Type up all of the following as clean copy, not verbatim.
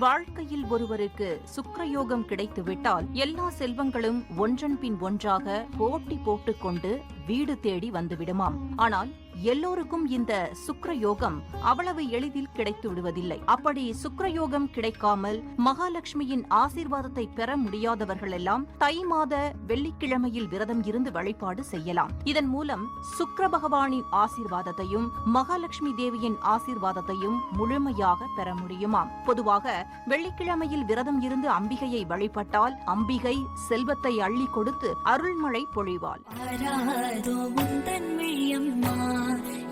வாழ்க்கையில் ஒருவருக்கு சுக்கிரயோகம் கிடைத்துவிட்டால் எல்லா செல்வங்களும் ஒன்றன் பின் ஒன்றாக போட்டி போட்டுக்கொண்டு வீடு தேடி வந்துவிடுமாம். ஆனால் எல்லோருக்கும் இந்த சுக்கிரயோகம் அவ்வளவு எளிதில் கிடைத்து விடுவதில்லை. அப்படி சுக்கிரயோகம் கிடைக்காமல் மகாலட்சுமியின் ஆசீர்வாதத்தை பெற முடியாதவர்கள் எல்லாம் தை மாத வெள்ளிக்கிழமையில் விரதம் இருந்து வழிபாடு செய்யலாம். இதன் மூலம் சுக்கிர பகவானின் ஆசீர்வாதத்தையும் மகாலட்சுமி தேவியின் ஆசீர்வாதத்தையும் முழுமையாக பெற முடியுமாம். பொதுவாக வெள்ளிக்கிழமையில் விரதம் இருந்து அம்பிகையை வழிபட்டால் அம்பிகை செல்வத்தை அள்ளி கொடுத்து அருள்மழை பொழிவாள்.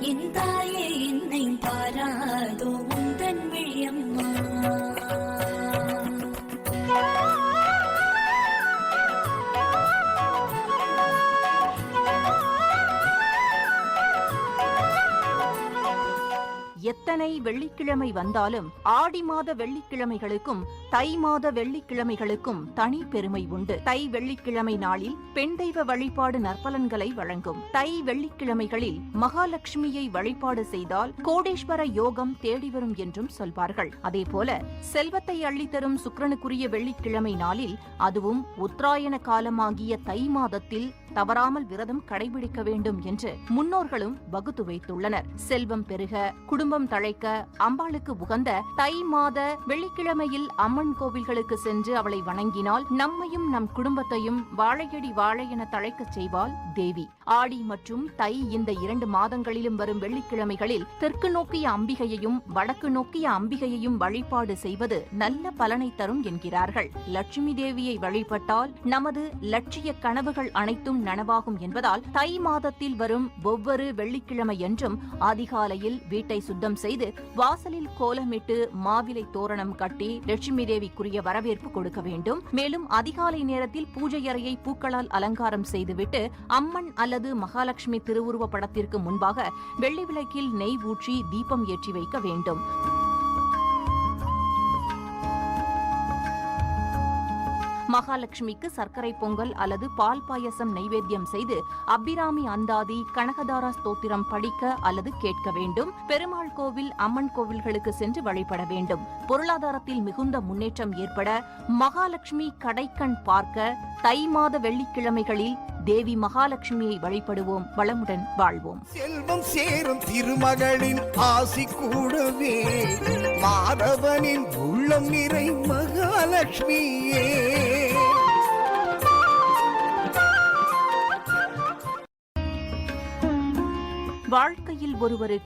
என் தாயே என்னை பாராதோ உந்தன் விழியம்மா. எத்தனை வெள்ளிக்கிழமை வந்தாலும் ஆடி மாத வெள்ளிக்கிழமைகளுக்கும் தை மாத வெள்ளிக்கிழமைகளுக்கும் தனி பெருமை உண்டு. தை வெள்ளிக்கிழமை நாளில் பெண் தெய்வ வழிபாடு நற்பலன்களை வழங்கும். தை வெள்ளிக்கிழமைகளில் மகாலட்சுமியை வழிபாடு செய்தால் கோடீஸ்வர யோகம் தேடி வரும் என்றும் சொல்வார்கள். அதேபோல செல்வத்தை அள்ளித்தரும் சுக்கிரனுக்குரிய வெள்ளிக்கிழமை நாளில், அதுவும் உத்தராயண காலமாகிய தை மாதத்தில் தவறாமல் விரதம் கடைபிடிக்க வேண்டும் என்று முன்னோர்களும் வகுத்து வைத்துள்ளனர். செல்வம் பெருக, குடும்பம் தழைக்க அம்பாளுக்கு உகந்த தை மாத வெள்ளிக்கிழமையில் அம்மன் கோவில்களுக்கு சென்று அவளை வணங்கினால் நம்மையும் நம் குடும்பத்தையும் வாழையடி வாழை என தழைக்கச் செய்வாள் தேவி. ஆடி மற்றும் தை இந்த 2 மாதங்களிலும் வரும் வெள்ளிக்கிழமைகளில் தெற்கு நோக்கிய அம்பிகையையும் வடக்கு நோக்கிய அம்பிகையையும் வழிபாடு செய்வது நல்ல பலனை தரும் என்கிறார்கள். லட்சுமி தேவியை வழிபட்டால் நமது லட்சிய கனவுகள் அனைத்தும் நனவாகும் என்பதால் தை மாதத்தில் வரும் ஒவ்வொரு வெள்ளிக்கிழமையன்றும் அதிகாலையில் வீட்டை சுத்தம் செய்து வாசலில் கோலமிட்டு மாவிலை தோரணம் கட்டி லட்சுமி தேவிக்குரிய வரவேற்பு கொடுக்க வேண்டும். மேலும் அதிகாலை நேரத்தில் பூஜை அறையை பூக்களால் அலங்காரம் செய்துவிட்டு அம்மன் அல்லது மகாலட்சுமி திருவுருவ படத்திற்கு முன்பாக வெள்ளி விளக்கில் நெய் ஊற்றி தீபம் ஏற்றி வைக்க வேண்டும். மகாலட்சுமிக்கு சர்க்கரை பொங்கல் அல்லது பால் பாயசம் நைவேத்தியம் செய்து அபிராமி அந்தாதி கனகதாரா ஸ்தோத்திரம் படிக்க அல்லது கேட்க வேண்டும். பெருமாள் கோவில், அம்மன் கோவில்களுக்கு சென்று வழிபட வேண்டும். பொருளாதாரத்தில் மிகுந்த முன்னேற்றம் ஏற்பட மகாலட்சுமி கடைக்கண் பார்க்க தை மாத வெள்ளிக்கிழமைகளில் தேவி மகாலட்சுமியை வழிபடுவோம். வளமுடன் வாழ்வோம். செல்வம் சேரும் திருமகளின் ஆசி கூடவே மாதவனின் உள்ளம் நிறை மகாலட்சுமியே. வாழ்க்கையில் ஒருவருக்கு